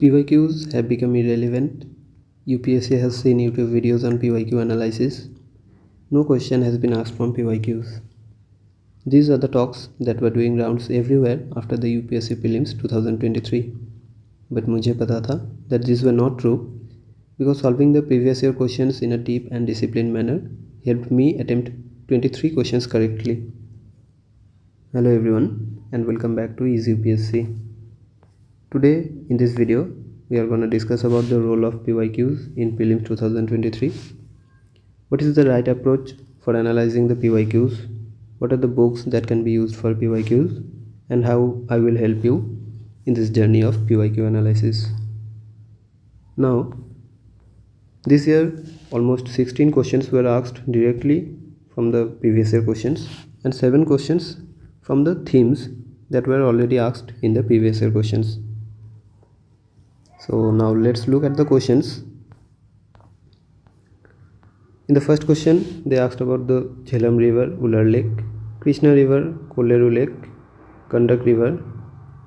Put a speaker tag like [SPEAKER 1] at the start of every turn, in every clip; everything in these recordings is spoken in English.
[SPEAKER 1] PYQs have become irrelevant. UPSC has seen YouTube videos on PYQ analysis. No question has been asked from PYQs. These are the talks that were doing rounds everywhere after the UPSC Prelims 2023. But मुझे पता था that these were not true because solving the previous year questions in a deep and disciplined manner helped me attempt 23 questions correctly. Hello everyone and welcome back to Easy UPSC. Today in this video we are going to discuss about the role of PYQs in Prelims 2023. What is the right approach for analyzing the PYQs? What are the books that can be used for PYQs? And how I will help you in this journey of PYQ analysis. Now, this year almost 16 questions were asked directly from the previous year questions and 7 questions from the themes that were already asked in the previous year questions. So now let's look at the questions. In the first question, they asked about the Jhelum River, Ular Lake, Krishna River, Koleru Lake, Kandak River,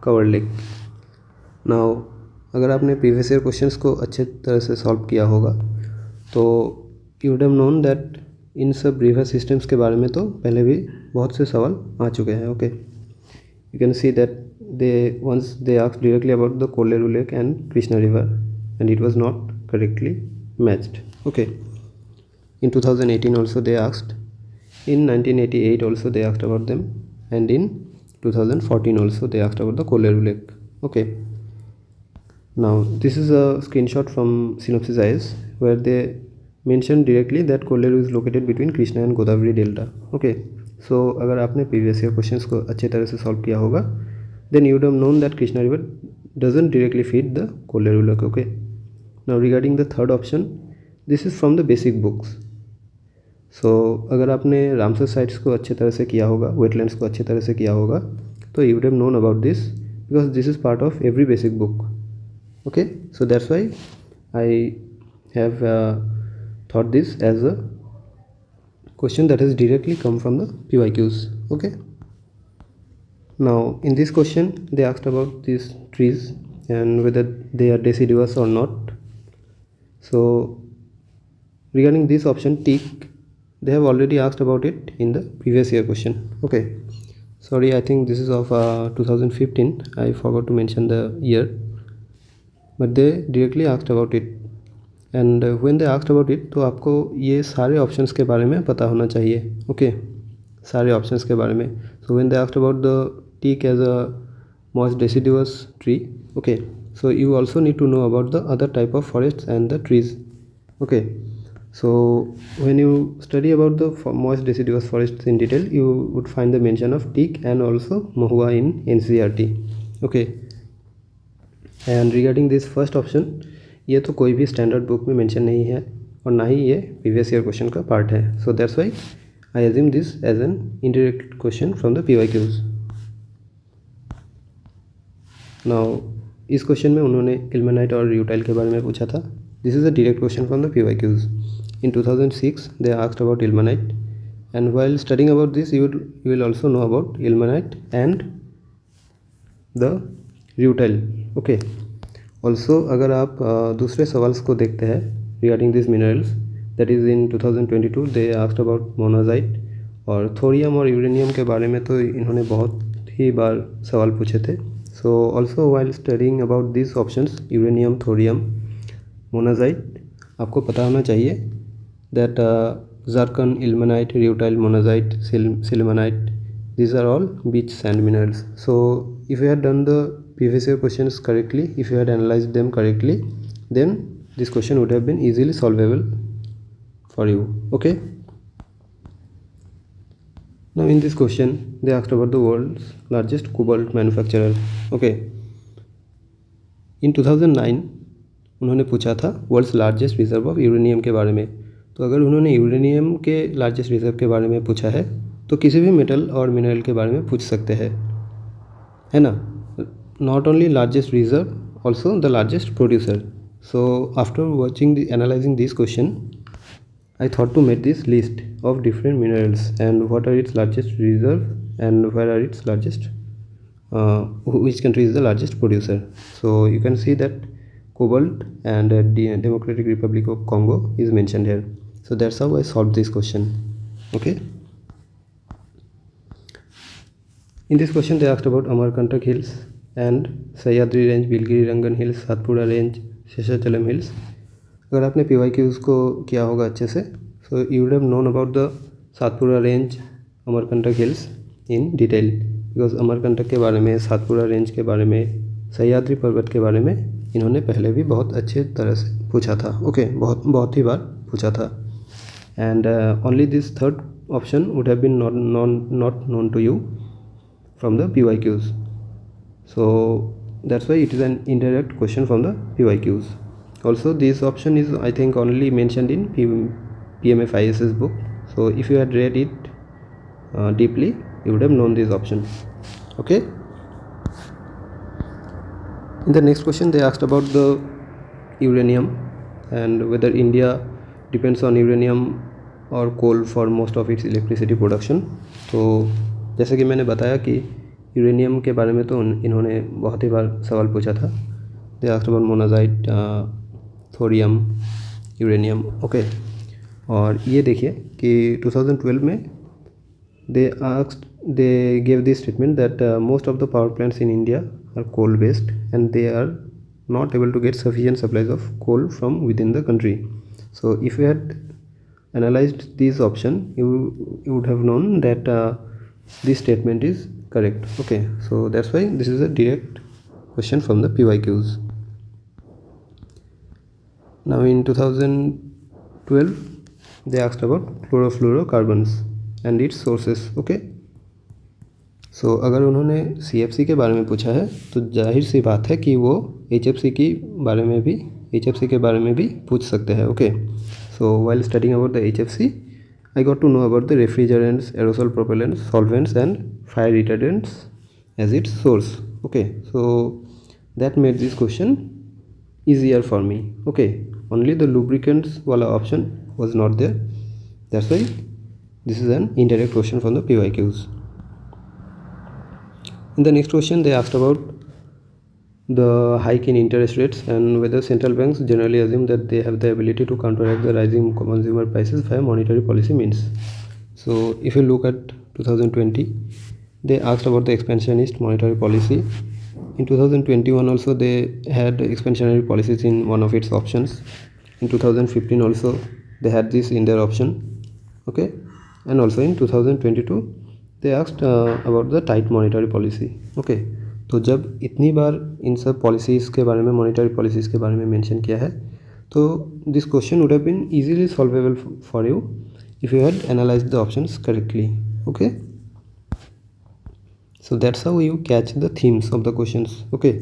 [SPEAKER 1] Cover Lake. Now, अगर आपने previous year questions को अच्छे तरह से solve किया होगा, तो you would have known that इन सब river systems के बारे में तो पहले भी बहुत से सवाल आ चुके हैं. Okay, you can see that they asked directly about the Koleru Lake and Krishna River, and it was not correctly matched. Okay. In 2018 also they asked, in 1988 also they asked about them, and in 2014 also they asked about the Koleru Lake. Okay. Now this is a screenshot from synopsis where they mentioned directly that Koleru is located between Krishna and Godavari Delta. Okay. So अगर आपने previous year questions को अच्छे तरह से solve किया होगा, then you would have known that Krishna River doesn't directly feed the Koleru Lake. Okay. Now regarding the third option, this is from the basic books. So अगर आपने Ramsar sites को अच्छे तरह से किया होगा, वेटलैंड्स को अच्छे तरह से किया होगा, तो you would have known about this because this is part of every basic book. Okay, so that's why I have thought this as a question that has directly come from the PYQs. Okay. Now in this question they asked about these trees and whether they are deciduous or not. So regarding this option teak, they have already asked about it in the previous year question. Okay, sorry, I think this is of 2015. I forgot to mention the year, but they directly asked about it. And when they asked about it, तो आपको ये सारे options के बारे में पता होना चाहिए. Okay, सारे options के बारे में. So when they asked about the teak as a moist deciduous tree, okay, so you also need to know about the other type of forests and the trees. Okay. So when you study about the moist deciduous forests in detail, you would find the mention of teak and also mahua in NCERT. Okay. And regarding this first option, ये तो कोई भी standard book में mention नहीं है और ना ही ये previous year question का part है. So that's why I assume this as an indirect question from the PYQs. Now इस question में उन्होंने ilmenite और rutile के बारे में पूछा था. This is a direct question from the PYQs. In 2006 they asked about ilmenite, and while studying about this you will also know about ilmenite and the rutile. Okay. Also अगर आप दूसरे सवाल्स को देखते हैं regarding these minerals, that is in 2022 they asked about monazite, और thorium और uranium के बारे में तो इन्होंने बहुत ही बार सवाल पूछे थे. So also while studying about these options uranium, thorium, monazite, आपको पता होना चाहिए that zircon, ilmenite, rutile, monazite, sillimanite, these are all beach sand minerals. So if you had done the previous year questions correctly, if you had analyzed them correctly, then this question would have been easily solvable for you. Okay. Now in this question they asked about the world's largest cobalt manufacturer. Okay. In 2009 उन्होंने पूछा था world's largest reserve of uranium के बारे में. तो अगर उन्होंने uranium के लार्जेस्ट रिजर्व के बारे में पूछा है तो किसी भी मेटल और मिनरल के बारे में पूछ सकते हैं, है ना. Not only largest reserve, also the largest producer. So after watching analysing this question I thought to make this list of different minerals and what are its largest reserve and where are its largest which country is the largest producer. So you can see that cobalt, and Democratic Republic of Congo is mentioned here. So that's how I solved this question. Okay. In this question they asked about Amarkantak Hills and Sahyadri Range, Bilgiri Rangan Hills, Satpura Range, Sheshachalam Hills. अगर आपने PYQs को किया होगा अच्छे से, so you would have known about the Satpura Range, Amarkantak Hills in detail, because Amarkantak के बारे में, सातपुरा रेंज के बारे में, सह्याद्री पर्वत के बारे में इन्होंने पहले भी बहुत अच्छे तरह से पूछा था. ओके, बहुत ही बार पूछा था. And only this third option would have been not known to you from the PYQs. So that's why it is an indirect question from the PYQs. Also this option is, I think, only mentioned in PMFIS's book. So if you had read it deeply, you would have known this option. Okay. In the next question they asked about the uranium and whether India depends on uranium or coal for most of its electricity production. तो जैसे कि मैंने बताया कि uranium के बारे में तो इन्होंने बहुत ही बार सवाल पूछा था. They asked about monazite, thorium, uranium. Okay. और ये देखिए कि 2012 में they gave this statement that most of the power plants in India are coal based and they are not able to get sufficient supplies of coal from within the country. So if you had analyzed this option, you would have known that this statement is correct. Okay, so that's why this is a direct question from the PYQs. Now in 2012 they asked about chlorofluorocarbons and its sources. Okay, so अगर उन्होंने CFC के बारे में पूछा है तो जाहिर सी बात है कि वो HFC के बारे में भी पूछ सकते हैं. Okay. So while studying about the HFC, I got to know about the refrigerants, aerosol propellants, solvents and fire retardants as its source. Okay, so that made this question easier for me. Okay, only the lubricants wala option was not there. That's why this is an indirect question from the PYQs. In the next question they asked about the hike in interest rates and whether central banks generally assume that they have the ability to counteract the rising consumer prices via monetary policy means. So if you look at 2020 they asked about the expansionist monetary policy. In 2021 also they had expansionary policies in one of its options. In 2015 also they had this in their option. Okay, and also in 2022 they asked about the tight monetary policy. Okay, तो जब इतनी बार इन सब policies के बारे में, monetary policies के बारे में मेंशन किया है, तो this question would have been easily solvable for you if you had analysed the options correctly. Okay, so that's how you catch the themes of the questions. Okay,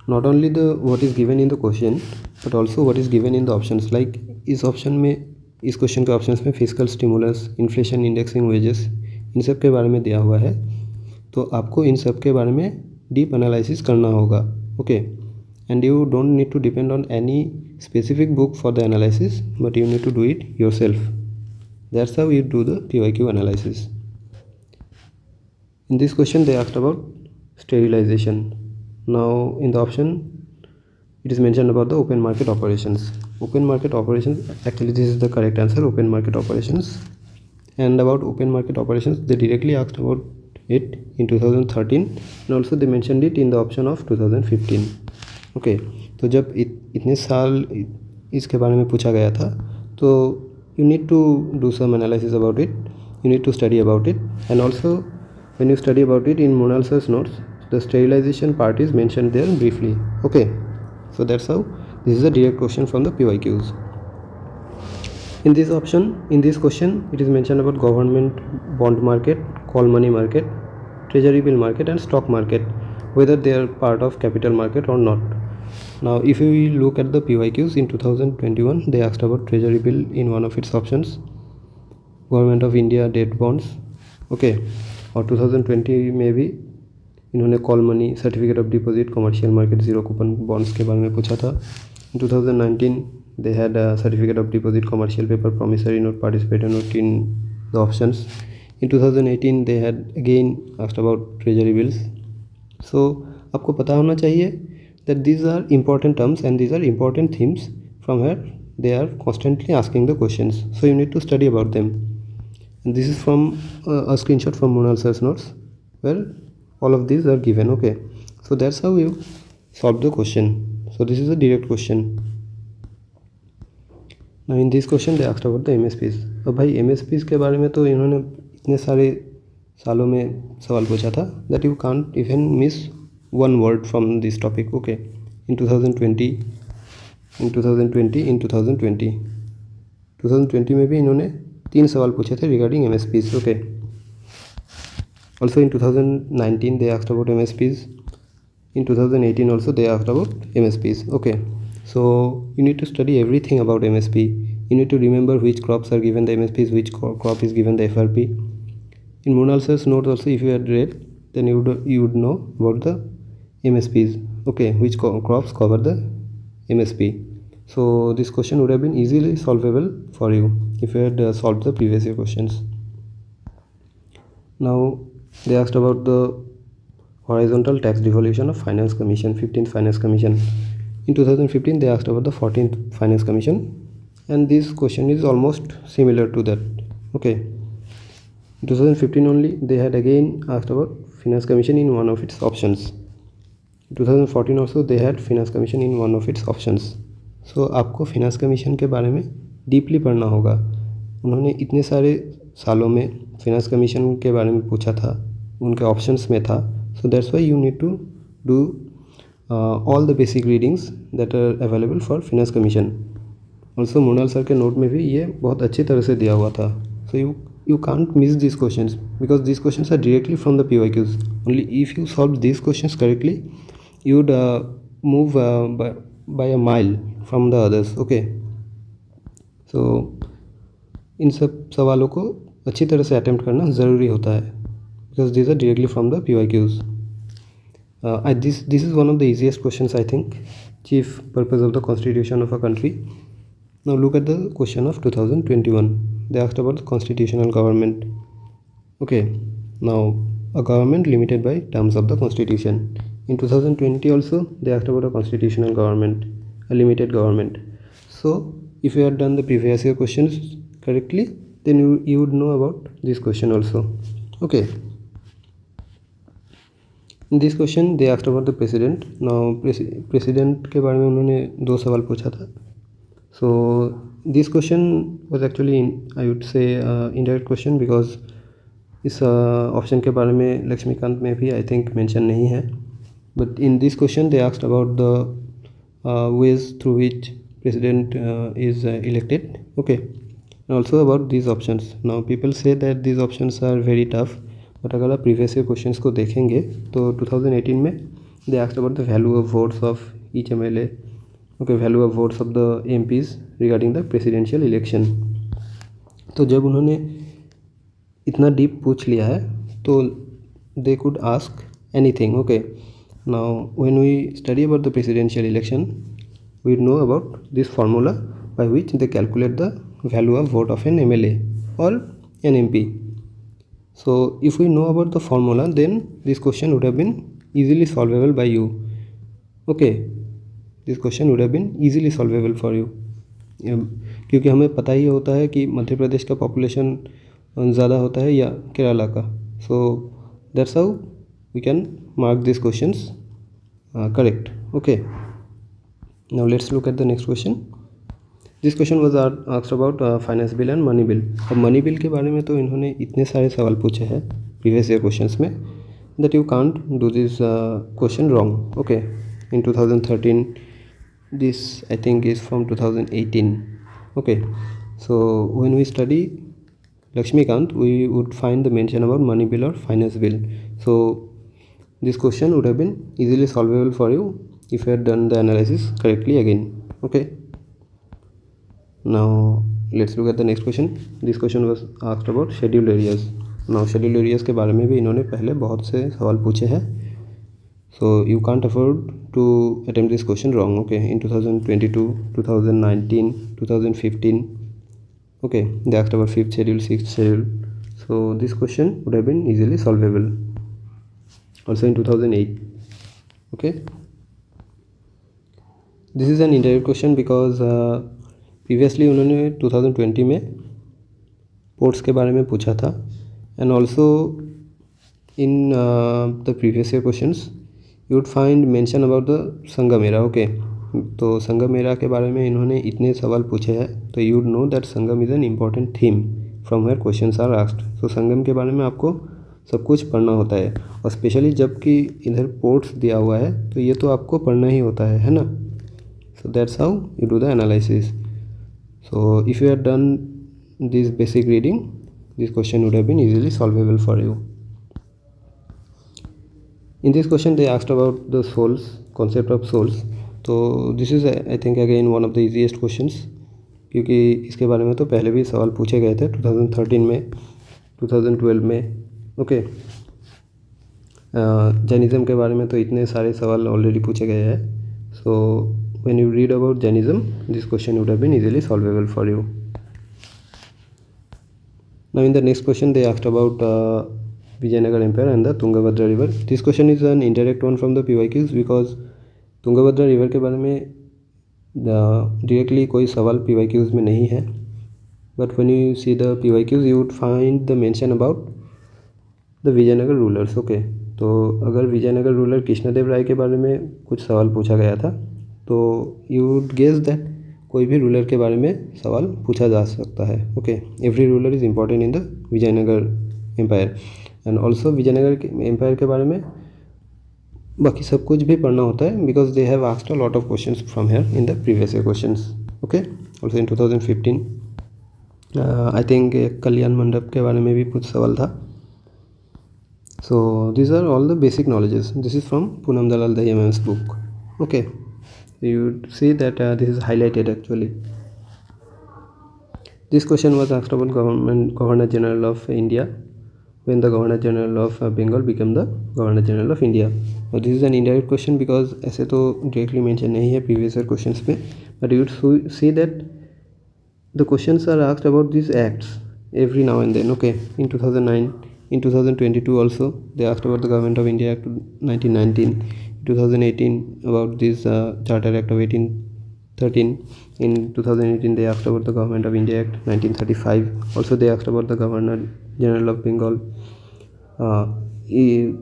[SPEAKER 1] not only the what is given in the question but also what is given in the options. Like इस option में, इस question के options में physical stimulus, inflation, indexing wages, इन सब के बारे में दिया हुआ है. तो आपको इन सब के बारे में डीप एनालिसिस करना होगा. Okay, and you don't need to depend on any specific book for the analysis but you need to do it yourself. That's how you do the PYQ analysis. In this question they asked about sterilisation. Now in the option it is mentioned about the open market operations. Open market operations, actually this is the correct answer, open market operations. And about open market operations they directly asked about it in 2013 and also they mentioned it in the option of 2015. Okay, तो जब इतने साल इसके बारे में पूछा गया था तो you need to do some analysis about it, you need to study about it, and also when you study about it in Monal sir's notes the sterilization part is mentioned there briefly. Okay, so that's how this is a direct question from the PYQs. In this option, in this question it is mentioned about government bond market, call money market, treasury bill market and stock market, whether they are part of capital market or not. Now if we look at the PYQs in 2021 they asked about treasury bill in one of its options, government of India debt bonds. Okay, और 2020 में भी इन्होंने call money, certificate of deposit, commercial market, zero coupon bonds के बारे में पूछा था. In 2019 they had a certificate of deposit, commercial paper, promissory note, participator note in the options. In 2018 they had again asked about treasury bills. So आपको पता होना चाहिए that these are important terms and these are important themes from where they are constantly asking the questions, so you need to study about them. And this is from a screenshot from Monal sir's notes where all of these are given. Okay, so that's how you solve the question. So this is a direct question. Now in this question they asked about the MSPs. अब भाई MSPs के बारे में तो इन्होंने इतने सारे सालों में सवाल पूछा था that you can't even miss one word from this topic. Okay, in 2020, in 2020, in 2020, 2020 में भी इन्होंने 3 सवाल पूछे थे regarding MSPs. Okay, also in 2019 they asked about MSPs. In 2018 also they asked about MSPs. Okay, so you need to study everything about MSP. You need to remember which crops are given the MSPs, which crop is given the FRP. In Monal sir's notes also, if you had read, then you would know about the MSPs. Okay, which crops cover the MSP. So this question would have been easily solvable for you if you had solved the previous year questions. Now they asked about the horizontal tax devolution of Finance Commission, 15th Finance Commission. In 2015 they asked about the 14th Finance Commission, and this question is almost similar to that. Okay, in 2015 only they had again asked about Finance Commission in one of its options. In 2014 also they had Finance Commission in one of its options. So आपको Finance Commission के बारे में deeply पढ़ना होगा. उन्होंने इतने सारे सालों में Finance Commission के बारे में पूछा था, उनके ऑप्शंस में था. So that's why you need to do all the basic readings that are available for Finance Commission. Also Monal sir के नोट में भी ये बहुत अच्छी तरह से दिया हुआ था. So you can't miss these questions because these questions are directly from the PYQs. Only if you solve these questions correctly, you would move by a mile from the others. Okay, so इन सब सवालों को अच्छी तरह से attempt करना ज़रूरी होता है because these are directly from the PYQs. This is one of the easiest questions, I think. Chief purpose of the constitution of a country. Now look at the question of 2021. They asked about the constitutional government. Okay, now a government limited by terms of the constitution. In 2020 also they asked about a constitutional government, a limited government. So if you had done the previous year questions correctly, then you would know about this question also. Okay, in this question they asked about the president. Now president के बारे में उन्होंने 2 सवाल पूछा था. So this question was actually I would say indirect question because इस option के बारे में लक्ष्मीकांत में भी I think mention नहीं है. But in this question they asked about the ways through which president is elected. Okay, and also about these options. Now people say that these options are very tough, but अगर आप previous year questions को देखेंगे तो 2018 में they asked about the value of votes of each MLA. Okay, value of votes of the MPs regarding the presidential election. तो जब उन्होंने इतना डीप पूछ लिया है तो they could ask anything. Okay, now when we study about the presidential election, we know about this formula by which they calculate the value of vote of an MLA or an MP. So if we know about the formula, then this question would have been easily solvable by you. Okay, this question would have been easily solvable for you. क्योंकि हमें पता ही होता है कि मध्य प्रदेश का population ज़्यादा होता है या केरला का. So that's how we can mark these questions correct. Okay, now let's look at the next question. This question was asked about finance bill and money bill. अब मनी बिल के बारे में तो इन्होंने इतने सारे सवाल पूछे हैं प्रीवियस ईयर क्वेश्चंस में that you can't do this question wrong. Okay, in 2013, this I think is from 2018. Okay, so when we study Lakshmikant, we would find the mention about money bill or finance bill. So this question would have been easily solvable for you if you had done the analysis correctly again. Okay, now let's look at the next question. This question was asked about scheduled areas. Now scheduled areas के बारे में भी इन्होंने पहले बहुत से सवाल पूछे हैं. So you can't afford to attempt this question wrong. Okay, in 2022, 2019, 2015. Okay, they asked about 5th schedule, 6th schedule. So this question would have been easily solvable. Also in 2008. Okay, this is an indirect question because previously उन्होंने 2020 में ports के बारे में पूछा था and also in the previous year questions you would find mention about the Sangam era. Okay, तो संगमेरा के बारे में इन्होंने इतने सवाल पूछे हैं, तो you would know that Sangam is an important theme from where questions are asked. तो संगम के बारे में आपको सब कुछ पढ़ना होता है, और स्पेशली जबकि इधर पोर्ट्स दिया हुआ है तो ये तो आपको पढ़ना ही होता है ना. So that's how you do the analysis. So if you have done this basic reading, this question would have been easily solvable for you. In this question they asked about the souls, concept of souls. तो this is I think again one of the easiest questions, क्योंकि इसके बारे में तो पहले भी सवाल पूछे गए थे 2013 में, 2012 में. ओके, जैनिज़्म के बारे में तो इतने सारे सवाल ऑलरेडी पूछे गए हैं. So when you read about Jainism, this question would have been easily solvable for you. Now in the next question they asked about Vijayanagar Empire and the Tungabhadra River. This question is an indirect one from the PYQs because Tungabhadra River के बारे में directly कोई सवाल PYQs में नहीं है. But when you see the PYQs you would find the mention about the Vijayanagar rulers. Okay, तो अगर विजयनगर रूलर कृष्णदेव राय के बारे में कुछ सवाल पूछा गया था तो you would guess that कोई भी रूलर के बारे में सवाल पूछा जा सकता है. Okay, every ruler is important in the Vijayanagara empire and also Vijayanagara empire के बारे में बाकी सब कुछ भी पढ़ना होता है because they have asked a lot of questions from here in the previous year questions. Okay, also in 2015 I think Kalyan Mandap के बारे में भी कुछ सवाल था. So this are all the basic knowledges. This is from Poonam Dalal Dahiya's book. ओके, you see that this is highlighted actually. This question was asked about Governor General of India when the Governor General of Bengal became the Governor General of India. Now this is an indirect question because ऐसे तो directly mention नहीं है previous year questions में, but you would see that the questions are asked about these acts every now and then. Okay, in 2009, in 2022 also they asked about the Government of India Act 1919. 2018 about this Charter Act of 1813. In 2018 they asked about the Government of India Act 1935. Also they asked about the Governor General of Bengal.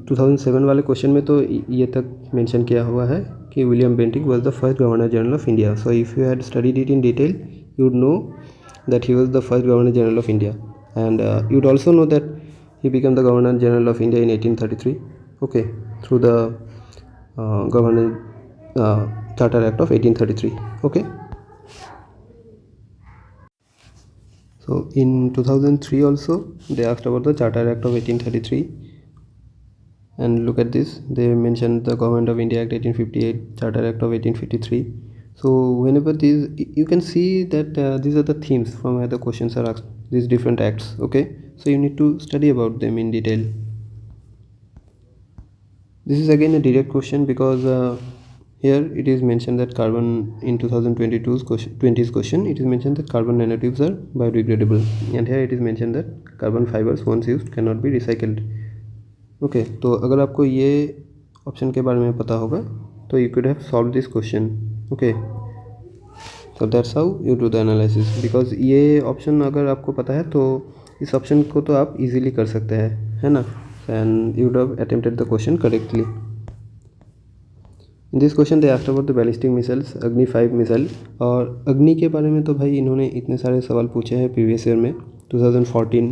[SPEAKER 1] 2007 वाले question में तो ये तक mention किया हुआ है कि William Bentinck was the first governor general of India. So if you had studied it in detail you would know that he was the first Governor General of India, and you would also know that he became the Governor General of India in 1833. Okay, through the Governor Charter Act of 1833. Okay, so in 2003 also they asked about the Charter Act of 1833, and look at this, they mentioned the Government of India Act 1858, Charter Act of 1853. So whenever these, you can see that these are the themes from where the questions are asked, these different acts. Okay, so you need to study about them in detail. This is again a direct question because here it is mentioned that carbon in 2020's question it is mentioned that carbon nanotubes are biodegradable, and here it is mentioned that carbon fibers once used cannot be recycled. Okay, तो अगर आपको ये option के बारे में पता होगा तो you could have solved this question. Okay, so that's how you do the analysis, because ये ऑप्शन अगर आपको पता है तो इस ऑप्शन को तो आप easily कर सकते हैं, है ना, and you would have attempted the question correctly. In this question they asked about the ballistic missiles, अग्नि 5 मिसाइल. और अग्नि के बारे में तो भाई इन्होंने इतने सारे सवाल पूछे हैं प्रीवियस ईयर में 2014,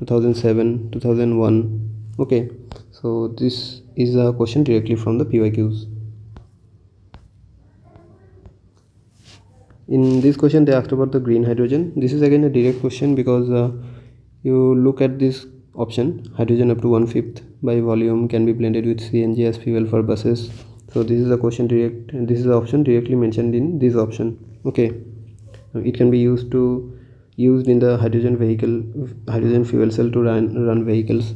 [SPEAKER 1] 2007, 2001. Okay, so this is a question directly from the PYQs. In this question they asked about the green hydrogen. This is again a direct question because you look at this option, hydrogen up to 1/5 by volume can be blended with CNG as fuel for buses. So this is a question this is the option directly mentioned in this option. Okay, it can be used in the hydrogen fuel cell to run vehicles.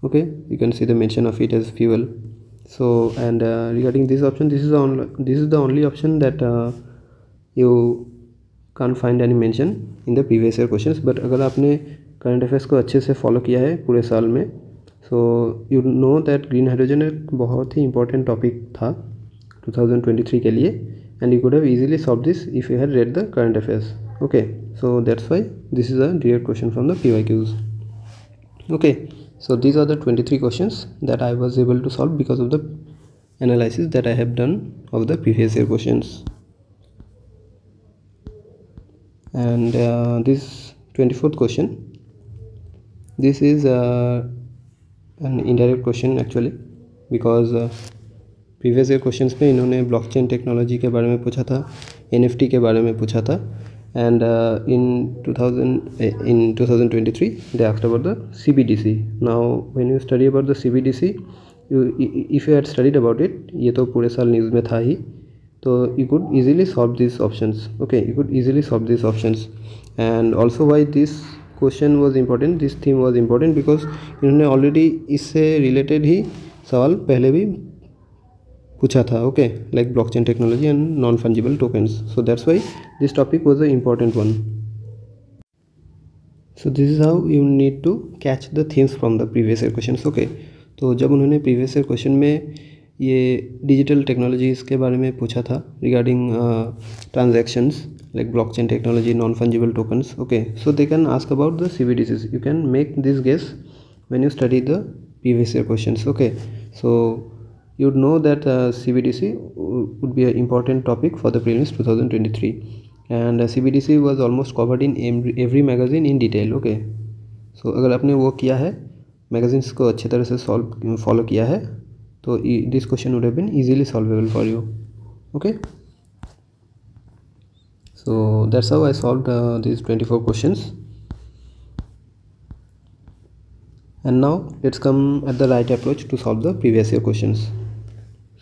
[SPEAKER 1] Okay, you can see the mention of it as fuel. So and regarding this option, this is the only option that you can't find any mention in the previous year questions. But अगर आपने current affairs को अच्छे से follow किया है पूरे साल में, so you know that green hydrogen एक बहुत ही इंपॉर्टेंट टॉपिक था 2023 के लिए, and you could have easily solved this if you had read the current affairs. Okay, so that's why this is a direct question from the PYQs. Okay, so these are the 23 questions that I was able to solve because of the analysis that I have done of the previous year questions. And this 24th question, this is an indirect question actually, because previous year questions में इन्होंने blockchain technology के बारे में पूछा था, NFT के बारे में पूछा था, and in 2023 they asked about the CBDC. Now when you study about the CBDC, if you had studied about it, ये तो पूरे साल न्यूज़ में था ही, तो you could easily solve these options. Okay, you could easily solve these options. And also why this question was important, this theme was important, because इन्होंने already इससे related ही सवाल पहले भी पूछा था. Okay, like blockchain technology and non-fungible tokens. So that's why this topic was an important one. So this is how you need to catch the themes from the previous year questions. Okay, तो जब उन्होंने previous year question में ये digital technologies के बारे में पूछा था regarding transactions like blockchain technology, non-fungible tokens. Okay, so they can ask about the CBDCs. You can make this guess when you study the previous year questions. Okay, so you would know that CBDC would be an important topic for the prelims 2023, and CBDC was almost covered in every magazine in detail. Okay, so अगर आपने वो किया है, magazines को अच्छी तरह से follow किया है, तो this question would have been easily solvable for you. Okay, so that's how I solved these 24 questions. And now let's come at the right approach to solve the previous year questions.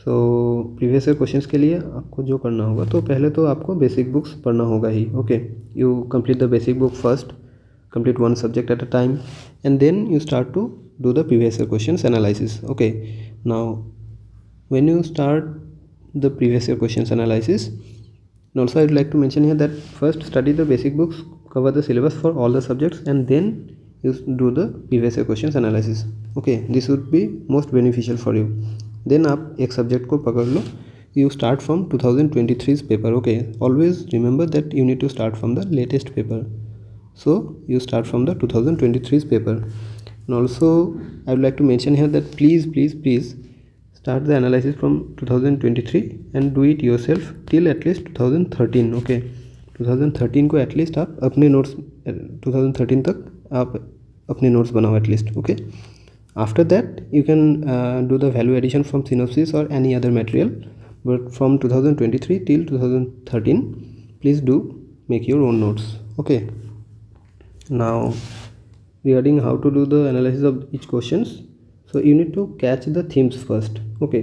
[SPEAKER 1] So previous year questions के लिए आपको जो करना होगा, तो पहले तो आपको बेसिक बुक्स पढ़ना होगा ही. Okay, you complete the basic book first, complete one subject at a time, and then you start to do the previous year questions analysis. Okay, now when you start the previous year questions analysis, and also I would like to mention here that first study the basic books, cover the syllabus for all the subjects, and then you do the previous year questions analysis. Okay, this would be most beneficial for you. Then आप एक subject को पकड़ लो, you start from 2023's paper. Okay, always remember that you need to start from the latest paper. So you start from the 2023's paper. And also I would like to mention here that please start the analysis from 2023 and do it yourself till at least 2013. Okay, 2013 को at least आप अपने notes 2013 तक आप अपने notes बनाओ at least. Okay, after that you can do the value addition from synopsis or any other material, but from 2023 till 2013 please do make your own notes. Okay, now regarding how to do the analysis of each questions, so you need to catch the themes first. Okay,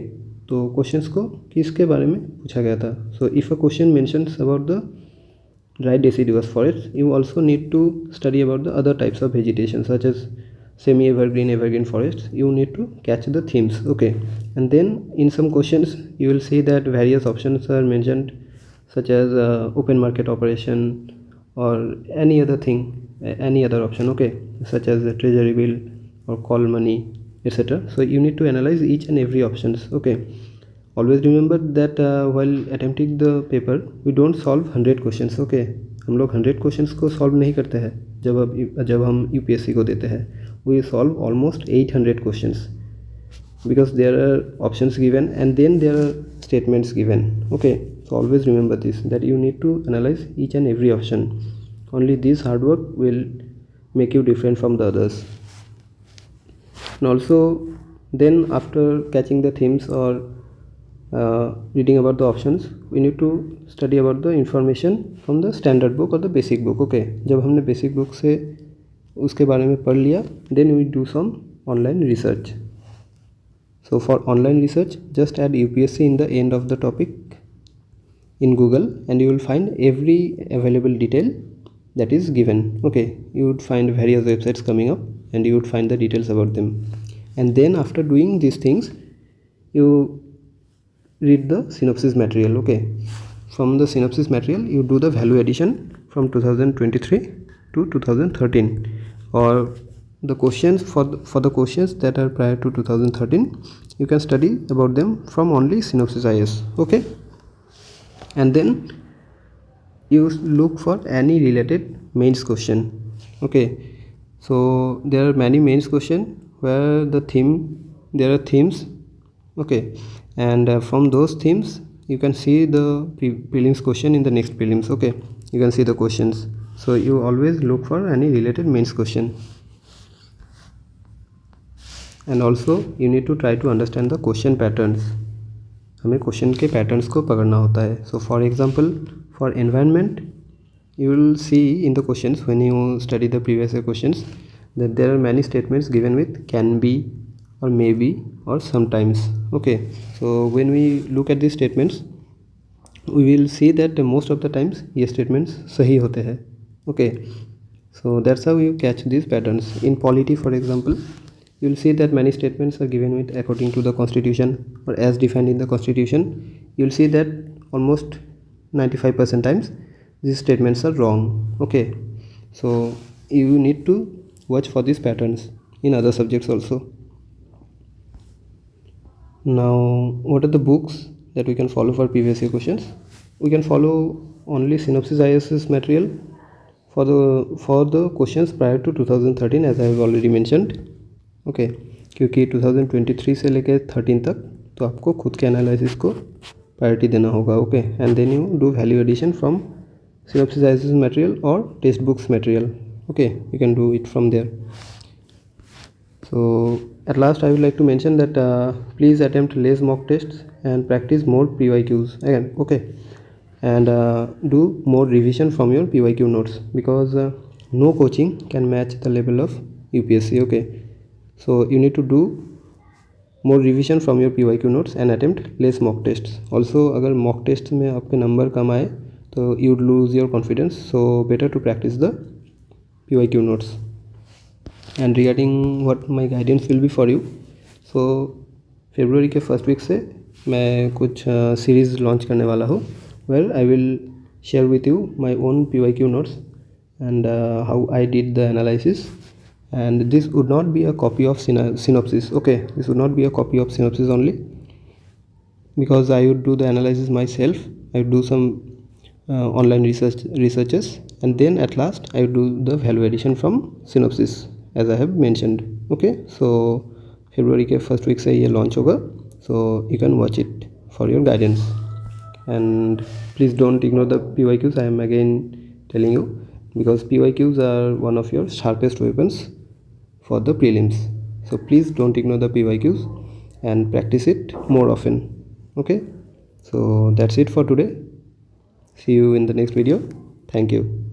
[SPEAKER 1] तो questions को किसके बारे में पूछा गया था. So if a question mentions about the dry deciduous forest, you also need to study about the other types of vegetation such as semi-evergreen, evergreen forests. You need to catch the themes. Okay, and then in some questions you will see that various options are mentioned, such as open market operation or any other thing, any other option. Okay, such as the treasury bill or call money, etc. So you need to analyze each and every options. Okay, always remember that while attempting the paper we don't solve 100 questions. Okay, हम लोग 100 questions को solve नहीं करते हैं जब हम UPSC को देते हैं. We solve almost 800 questions because there are options given and then there are statements given. Okay, so always remember this, that you need to analyze each and every option. Only this hard work will make you different from the others. And also then after catching the themes or reading about the options, we need to study about the information from the standard book or the basic book. Okay, जब हमने basic book से उसके बारे में पढ़ लिया, then we do some online research. So for online research, just add UPSC in the end of the topic in Google and you will find every available detail that is given. Okay, you would find various websites coming up and you would find the details about them. And then after doing these things, you read the synopsis material. Okay, from the synopsis material you do the value addition from 2023 to 2013, or the questions for the questions that are prior to 2013 you can study about them from only synopsis IS. Okay, and then you look for any related mains question. Okay, so there are many mains question where there are themes. Okay, and from those themes you can see the prelims question in the next prelims. Okay, you can see the questions, so you always look for any related mains question. And also you need to try to understand the question patterns. हमें question के patterns को पकड़ना होता है. So for example, for environment, you will see in the questions when you study the previous year questions that there are many statements given with can be or maybe or sometimes. Okay, so when we look at these statements, we will see that most of the times ये statements सही होते हैं. Okay, so that's how you catch these patterns. In polity, for example, you will see that many statements are given with according to the constitution or as defined in the constitution. You will see that almost 95% times these statements are wrong. Okay, so you need to watch for these patterns in other subjects also. Now, what are the books that we can follow for previous year questions? We can follow only synopsis ISS material for the questions prior to 2013, as I have already mentioned. Okay क्योंकि 2023 से लेकर 13 तक तो आपको खुद के analysis को priority देना होगा. Okay, and then you do value addition from synopsis ISS material or test books material. Okay, you can do it from there. So at last I would like to mention that please attempt less mock tests and practice more PYQs again. Okay, and do more revision from your PYQ notes, because no coaching can match the level of UPSC. Okay, so you need to do more revision from your PYQ notes and attempt less mock tests. Also, अगर mock tests में आपके number कम आए तो you would lose your confidence. So better to practice the PYQ notes. And regarding what my guidance will be for you, so February के first week से मैं कुछ series launch करने वाला हूँ, where I will share with you my own PYQ notes and how I did the analysis. And this would not be a copy of synopsis. Okay, this would not be a copy of synopsis only, because I would do the analysis myself. I would do some online researches, and then at last I would do the value addition from synopsis, as I have mentioned. Okay, so February के first week से ये launch होगा, so you can watch it for your guidance. And please don't ignore the PYQs. I am again telling you, because PYQs are one of your sharpest weapons for the prelims. So please don't ignore the PYQs and practice it more often. Okay, so that's it for today. See you in the next video. Thank you.